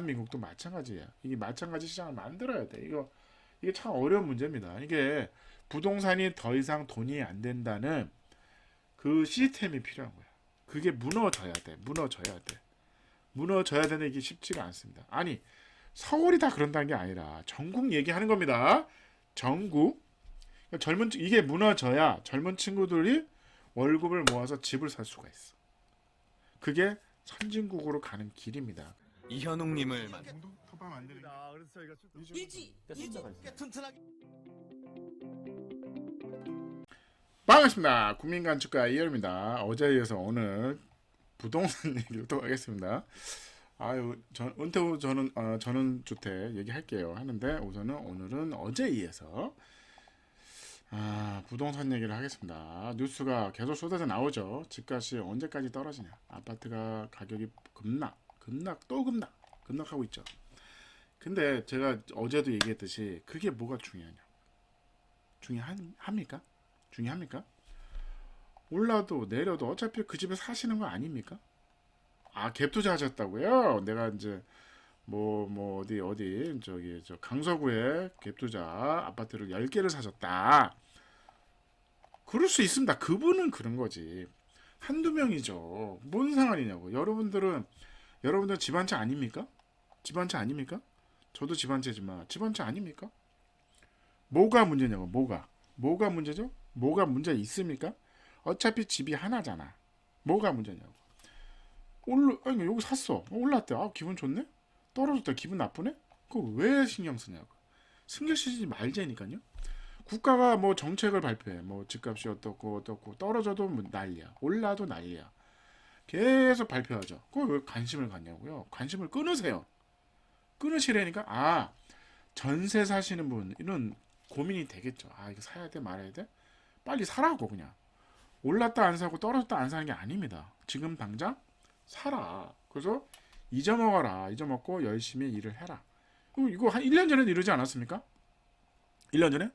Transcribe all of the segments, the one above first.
미국도 마찬가지야. 이게 마찬가지 시장을 만들어야 돼. 이게 참 어려운 문제입니다. 이게 부동산이 더 이상 돈이 안 된다는 그 시스템이 필요한 거야. 그게 무너져야 돼. 무너져야 돼. 무너져야 되는 이게 쉽지가 않습니다. 아니, 서울이 다 그런다는 게 아니라 전국 얘기하는 겁니다. 전국. 이게 무너져야 젊은 친구들이 월급을 모아서 집을 살 수가 있어. 그게 선진국으로 가는 길입니다. 이현웅님을 톱밥 만드는 게 그래서 저희가 일지 튼튼하게 반갑습니다. 국민건축가 이열입니다. 어제에 이어서 오늘 부동산 얘기를 또 하겠습니다. 아유, 은퇴 후 저는 주택 얘기할게요. 하는데 오늘은 어제에 이어서 부동산 얘기를 하겠습니다. 뉴스가 계속 쏟아져 나오죠. 집값이 언제까지 떨어지냐. 아파트가 가격이 급락하고 있죠. 근데 제가 어제도 얘기했듯이 그게 뭐가 중요하냐. 중요합니까? 올라도 내려도 어차피 그 집에 사시는 거 아닙니까? 갭 투자하셨다고요? 내가 이제 어디 저 강서구에 갭 투자 아파트를 10개를 사셨다. 그럴 수 있습니다. 그분은 그런 거지. 한두 명이죠. 뭔 상관이냐고. 여러분들 집 한 채 아닙니까? 집 한 채 아닙니까? 저도 집 한 채지만 집 한 채 아닙니까? 뭐가 문제냐고. 뭐가 문제죠? 뭐가 문제 있습니까? 어차피 집이 하나잖아. 뭐가 문제냐고. 아니, 여기 샀어. 올랐대. 기분 좋네? 떨어졌다. 기분 나쁘네? 그거 왜 신경 쓰냐고. 신경 쓰지 말자니까요. 국가가 뭐 정책을 발표해. 뭐 집값이 어떻고 떨어져도 난리야. 올라도 난리야. 계속 발표하죠. 그거 왜 관심을 갖냐고요. 관심을 끊으세요. 끊으시라니까. 전세 사시는 분은 고민이 되겠죠. 이거 사야 돼 말아야 돼? 빨리 사라고. 그냥 올랐다 안 사고 떨어졌다 안 사는 게 아닙니다. 지금 당장 사라. 그래서 잊어먹고 열심히 일을 해라. 이거 한 1년 전에도 이러지 않았습니까? 1년 전에?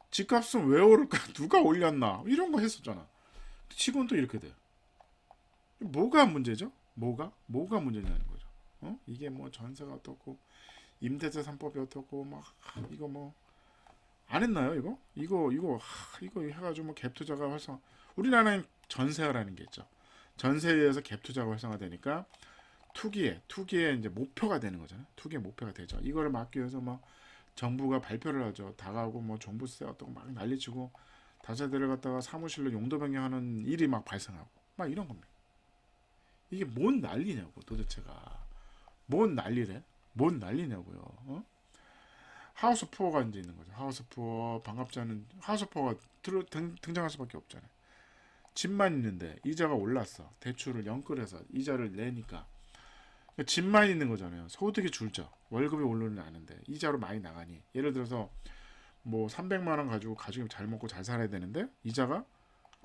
집값은 왜 오를까? 누가 올렸나? 이런 거 했었잖아. 지금은 또 이렇게 돼요. 뭐가 문제죠? 뭐가 문제냐는 거죠. 이게 뭐 전세가 어떻고 임대차 3법이 어떻고 이거 뭐 안 했나요? 이거 해가지고 뭐 갭 투자가 활성. 우리나라는 전세라는 게 있죠. 전세에 의해서 갭 투자가 활성화되니까 투기에 이제 목표가 되는 거잖아요. 투기의 목표가 되죠. 이거를 막기 위해서 정부가 발표를 하죠. 다가오고 종부세 어떤 막 난리치고 다자들을 갖다가 사무실로 용도 변경하는 일이 막 발생하고 이런 겁니다. 이게 뭔 난리냐고. 도대체가 뭔 난리래? 뭔 난리냐고요. 하우스 푸어가 이제 있는 거죠. 하우스 푸어 반갑지 않은 하우스 푸어가 등장할 수밖에 없잖아요. 집만 있는데 이자가 올랐어. 대출을 연끌해서 이자를 내니까 집만 있는 거잖아요. 소득이 줄죠. 월급이 오르는 않은데 이자로 많이 나가니. 예를 들어서 300만 원 가지고 가족이 잘 먹고 잘 살아야 되는데 이자가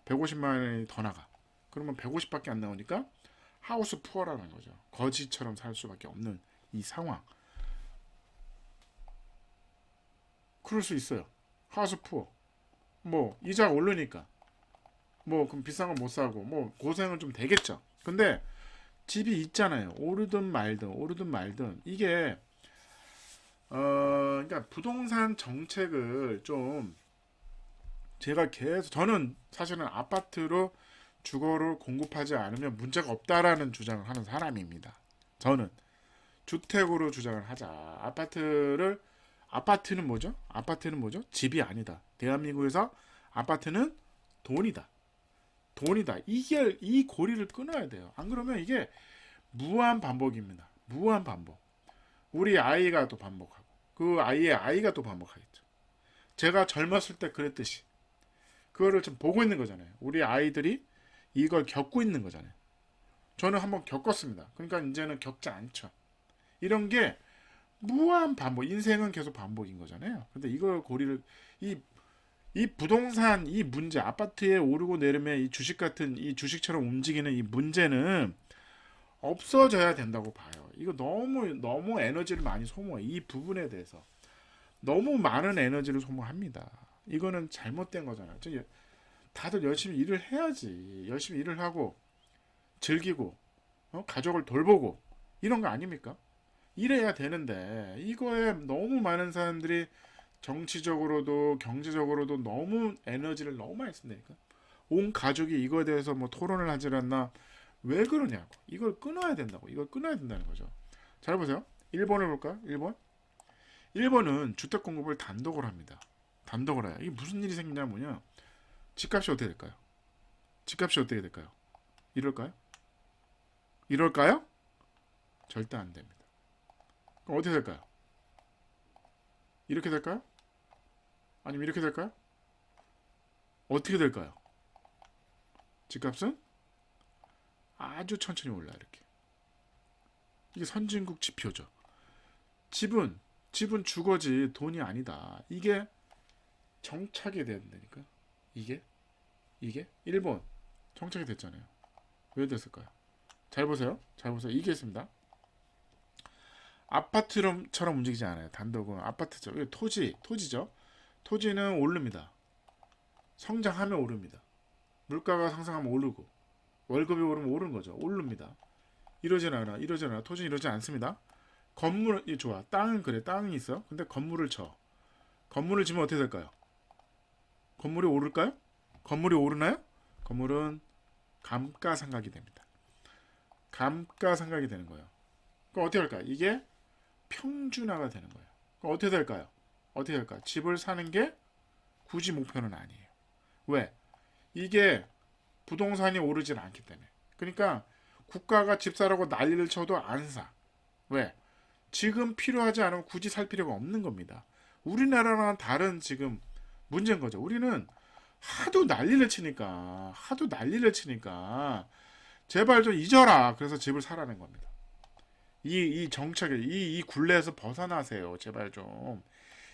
150만 원이 더 나가. 그러면 150밖에 안 나오니까 하우스 푸어라는 거죠. 거지처럼 살 수밖에 없는 이 상황. 그럴 수 있어요. 하우스 푸어. 이자가 오르니까 그럼 비싼 건 못 사고 고생은 좀 되겠죠. 근데 집이 있잖아요. 오르든 말든 이게 그러니까 부동산 정책을 좀 제가 계속 저는 사실은 아파트로 주거를 공급하지 않으면 문제가 없다라는 주장을 하는 사람입니다. 저는 주택으로 주장을 하자. 아파트는 뭐죠? 집이 아니다. 대한민국에서 아파트는 돈이다. 이 고리를 끊어야 돼요. 안 그러면 이게 무한 반복입니다. 무한 반복. 우리 아이가 또 반복하고 그 아이의 아이가 또 반복하겠죠. 제가 젊었을 때 그랬듯이 그거를 좀 보고 있는 거잖아요. 우리 아이들이 이걸 겪고 있는 거잖아요. 저는 한번 겪었습니다. 그러니까 이제는 겪지 않죠. 이런 게 무한 반복. 인생은 계속 반복인 거잖아요. 근데 이걸 고리를 이 부동산 이 문제 아파트에 오르고 내리면 이 주식 같은 이 주식처럼 움직이는 이 문제는 없어져야 된다고 봐요. 이거 너무 에너지를 많이 소모해. 이 부분에 대해서 너무 많은 에너지를 소모합니다. 이거는 잘못된 거잖아요. 다들 열심히 일을 해야지. 열심히 일을 하고 즐기고 가족을 돌보고 이런 거 아닙니까? 이래야 되는데 이거에 너무 많은 사람들이 정치적으로도 경제적으로도 너무 에너지를 너무 많이 쓴다니까. 온 가족이 이거에 대해서 뭐 토론을 하질 않나. 왜 그러냐고. 이걸 끊어야 된다고. 이걸 끊어야 된다는 거죠. 잘 보세요. 1번을 볼까요? 1번. 1번은 주택 공급을 단독으로 합니다. 단독으로 해요. 이게 무슨 일이 생기냐면 뭐냐. 집값이 어떻게 될까요? 집값이 어떻게 될까요? 이럴까요? 이럴까요? 절대 안 됩니다. 그럼 어떻게 될까요? 이렇게 될까요? 아니면 이렇게 될까요? 어떻게 될까요? 집값은 아주 천천히 올라요. 이렇게. 이게 선진국 지표죠. 집은 주거지 돈이 아니다. 이게 정착이 돼야 된다니까. 이게 1번 정착이 됐잖아요. 왜 됐을까요? 잘 보세요. 잘 보세요. 이게 있습니다. 아파트처럼 움직이지 않아요. 단독은 아파트죠. 이거 토지죠. 토지는 오릅니다. 성장하면 오릅니다. 물가가 상승하면 오르고 월급이 오르면 오르는 거죠. 오릅니다. 이러진 않아. 토지는 이러지 않습니다. 건물이 좋아. 땅은 그래. 땅이 있어. 근데 건물을 쳐. 건물을 지면 어떻게 될까요? 건물이 오를까요? 건물이 오르나요? 건물은 감가상각이 됩니다. 감가상각이 되는 거예요. 그럼 어떻게 할까요? 이게 평준화가 되는 거예요. 그럼 어떻게 될까요? 어떻게 될까요? 집을 사는 게 굳이 목표는 아니에요. 왜? 이게 부동산이 오르질 않기 때문에. 그러니까 국가가 집 사라고 난리를 쳐도 안 사. 왜? 지금 필요하지 않으면 굳이 살 필요가 없는 겁니다. 우리나라랑 다른 지금 문제인 거죠. 우리는 하도 난리를 치니까 제발 좀 잊어라. 그래서 집을 사라는 겁니다. 이 정책에 이 굴레에서 벗어나세요. 제발 좀.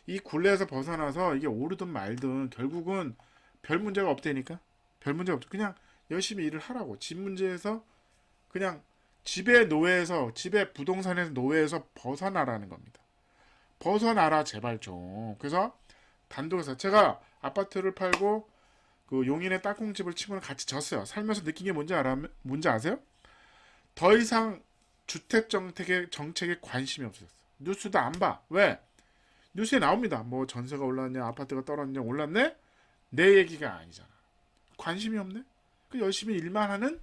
이 굴레에서 벗어나서 이게 오르든 말든 결국은 별 문제가 없다니까. 별 문제가 없죠. 그냥 열심히 일을 하라고. 집 문제에서 그냥 집의 부동산에서 노예에서 벗어나라는 겁니다. 벗어나라 제발 좀. 그래서 단독에서 제가 아파트를 팔고 그 용인의 땅콩집을 친구랑 같이 졌어요. 살면서 느낀 게 뭔지 아세요? 더 이상 주택 정책에 관심이 없어졌어. 뉴스도 안 봐. 왜? 뉴스에 나옵니다. 뭐 전세가 올랐냐, 아파트가 떨어졌냐, 올랐네? 내 얘기가 아니잖아. 관심이 없네? 그 열심히 일만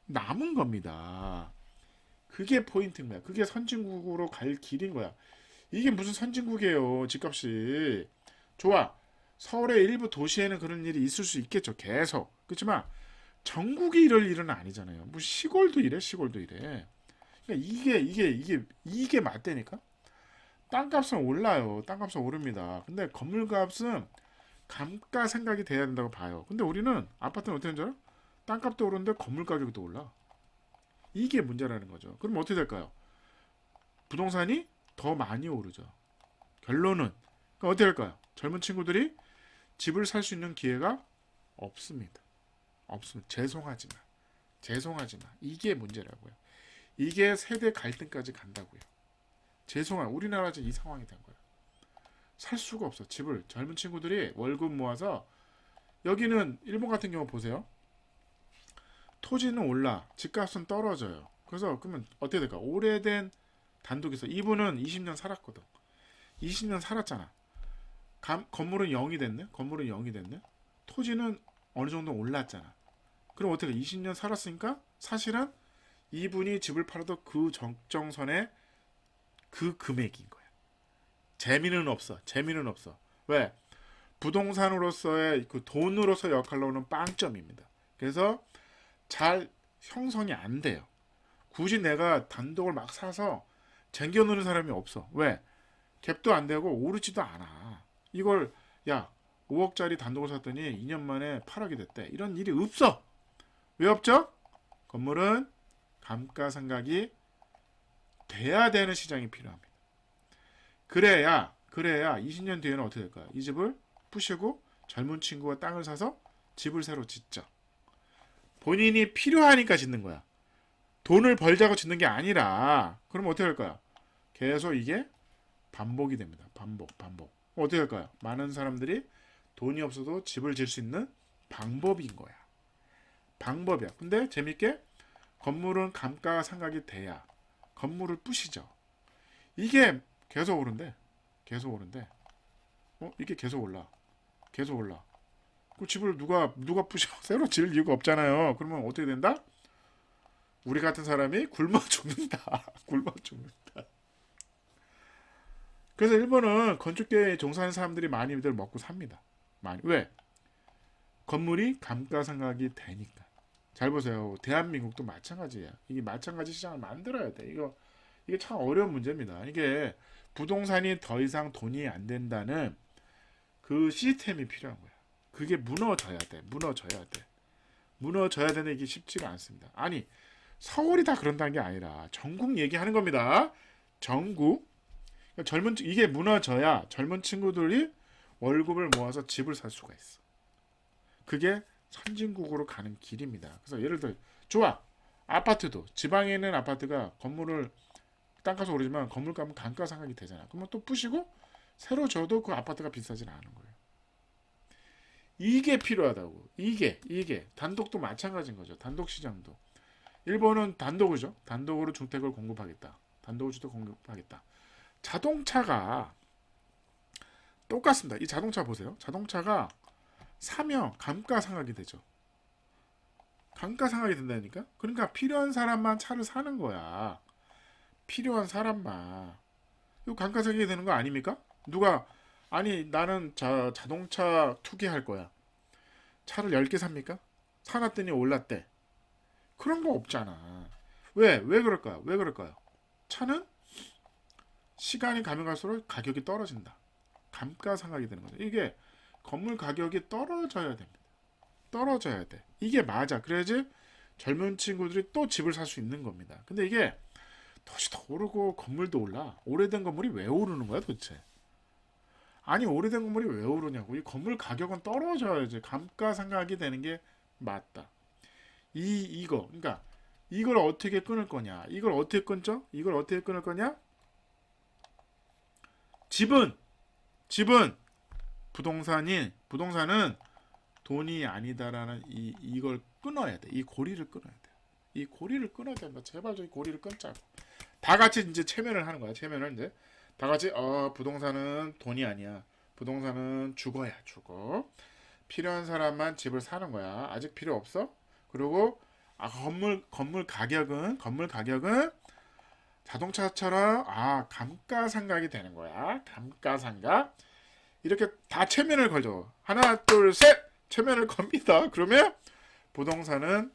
남은 겁니다. 그게 포인트인 거야. 그게 선진국으로 갈 길인 거야. 이게 무슨 선진국이에요, 집값이. 좋아. 서울의 일부 도시에는 그런 일이 있을 수 있겠죠. 계속. 그렇지만 전국이 이럴 일은 아니잖아요. 뭐 시골도 이래. 그러니까 이게 맞다니까. 땅값은 올라요. 땅값은 오릅니다. 근데 건물값은 감가상각이 돼야 된다고 봐요. 근데 우리는 아파트는 어떻게 되는 줄 알아? 땅값도 오르는데 건물 가격도 올라. 이게 문제라는 거죠. 그럼 어떻게 될까요? 부동산이 더 많이 오르죠. 결론은 그러니까 어떻게 할까요? 젊은 친구들이 집을 살 수 있는 기회가 없습니다. 죄송하지만 이게 문제라고요. 이게 세대 갈등까지 간다고요. 우리나라 지금 이 상황이 된 거예요. 살 수가 없어. 집을 젊은 친구들이 월급 모아서 여기는 일본 같은 경우 보세요. 토지는 올라, 집값은 떨어져요. 그러면 어떻게 될까? 오래된 단독에서 이분은 20년 살았거든. 20년 살았잖아. 건물은 0이 됐네. 토지는 어느 정도 올랐잖아. 그럼 어떻게 20년 살았으니까 사실은 이분이 집을 팔아도 그 적정선의 그 금액인 거야. 재미는 없어. 왜? 부동산으로서의 그 돈으로서 역할로는 빵점입니다. 그래서 잘 형성이 안 돼요. 굳이 내가 단독을 막 사서 쟁겨놓는 사람이 없어. 왜? 갭도 안 되고 오르지도 않아. 이걸 5억짜리 단독을 샀더니 2년 만에 8억이 됐대. 이런 일이 없어. 왜 없죠? 건물은 감가상각이 돼야 되는 시장이 필요합니다. 그래야 20년 뒤에는 어떻게 될까요? 이 집을 부시고 젊은 친구가 땅을 사서 집을 새로 짓죠. 본인이 필요하니까 짓는 거야. 돈을 벌자고 짓는 게 아니라. 그럼 어떻게 할까요? 계속 이게 반복이 됩니다. 반복. 어떻게 할까요? 많은 사람들이 돈이 없어도 집을 질 수 있는 방법인 거야. 방법이야. 근데 재밌게 건물은 감가상각이 돼야 건물을 부시죠. 이게 계속 오른데 이게 계속 올라. 그 집을 누가 부셔 새로 지을 이유가 없잖아요. 그러면 어떻게 된다? 우리 같은 사람이 굶어 죽는다. 굶어 죽는다. 그래서 일본은 건축계에 종사하는 사람들이 많이들 먹고 삽니다. 많이. 왜? 건물이 감가상각이 되니까. 잘 보세요. 대한민국도 마찬가지야. 이게 마찬가지 시장을 만들어야 돼. 이게 참 어려운 문제입니다. 이게 부동산이 더 이상 돈이 안 된다는 그 시스템이 필요한 거야. 그게 무너져야 돼. 무너져야 되는 이게 쉽지가 않습니다. 아니, 서울이 다 그런다는 게 아니라 전국 얘기하는 겁니다. 전국. 이게 무너져야 젊은 친구들이 월급을 모아서 집을 살 수가 있어. 그게 선진국으로 가는 길입니다. 그래서 예를 들어 좋아. 아파트도 지방에 있는 아파트가 건물을 땅값은 오르지만 건물값은 감가상각이 되잖아. 그러면 또 부시고 새로 줘도 그 아파트가 비싸지는 않은 거예요. 이게 필요하다고. 이게 단독도 마찬가지인 거죠. 단독 시장도. 일본은 단독이죠. 단독으로 주택을 공급하겠다. 단독으로 주택 공급하겠다. 자동차가 똑같습니다. 이 자동차 보세요. 자동차가 사면 감가상각이 되죠. 감가상각이 된다니까. 그러니까 필요한 사람만 차를 사는 거야. 필요한 사람만. 이거 감가상각이 되는 거 아닙니까? 누가 아니 나는 자동차 투기할 거야. 차를 10개 삽니까? 사놨더니 올랐대. 그런 거 없잖아. 왜 그럴까요? 차는 시간이 가면 갈수록 가격이 떨어진다. 감가상각이 되는 거죠. 이게 건물 가격이 떨어져야 됩니다. 떨어져야 돼. 이게 맞아. 그래야지 젊은 친구들이 또 집을 살 수 있는 겁니다. 근데 이게 도시도 오르고 건물도 올라. 오래된 건물이 왜 오르는 거야 도대체? 아니 오래된 건물이 왜 오르냐고. 이 건물 가격은 떨어져야지 감가상각이 되는 게 맞다. 그러니까 이걸 어떻게 끊을 거냐? 이걸 어떻게 끊죠? 이걸 어떻게 끊을 거냐? 집은 부동산은 돈이 아니다라는 이걸 끊어야 돼. 이 고리를 끊어야 돼. 이 고리를 끊어야 된다. 제발 저기 고리를 끊자고. 다 같이 이제 체면을 하는 거야. 체면을 이제 다 같이 부동산은 돈이 아니야. 부동산은 죽어야 죽어. 필요한 사람만 집을 사는 거야. 아직 필요 없어? 그리고 건물 가격은 자동차처럼 감가상각이 되는 거야. 감가상각. 이렇게 다 체면을 걸죠. 하나, 둘, 셋! 체면을 겁니다. 그러면 부동산은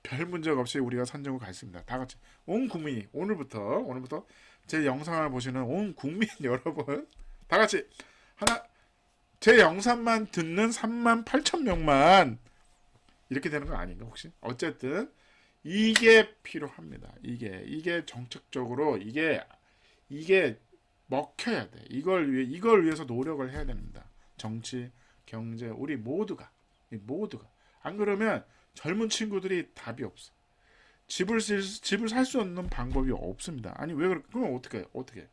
별 문제가 없이 우리가 선정을 갈 수 있습니다. 다 같이 온 국민이 오늘부터 제 영상을 보시는 온 국민 여러분 다 같이 제 영상만 듣는 38,000명만 이렇게 되는 거 아닌가 혹시? 어쨌든 이게 필요합니다. 이게 정책적으로 이게 먹혀야 돼. 이걸 위해서 노력을 해야 됩니다. 정치, 경제, 우리 모두가 안 그러면 젊은 친구들이 답이 없어. 집을 살 수 없는 방법이 없습니다. 아니 왜 그럼 어떻게?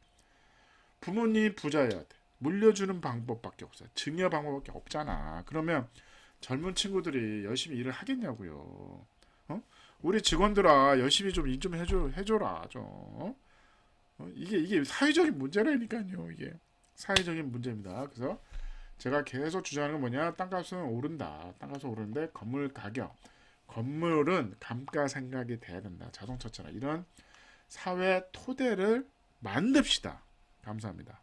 부모님 부자여야 돼. 물려주는 방법밖에 없어요. 증여 방법밖에 없잖아. 그러면 젊은 친구들이 열심히 일을 하겠냐고요. 우리 직원들아 열심히 좀 일 좀 해줘라 좀. 이게 사회적인 문제라니까요. 이게 사회적인 문제입니다. 그래서 제가 계속 주장하는 건 뭐냐? 땅값은 오른다. 땅값은 오르는데 건물은 감가상각이 돼야 된다. 자동차처럼 이런 사회 토대를 만듭시다. 감사합니다.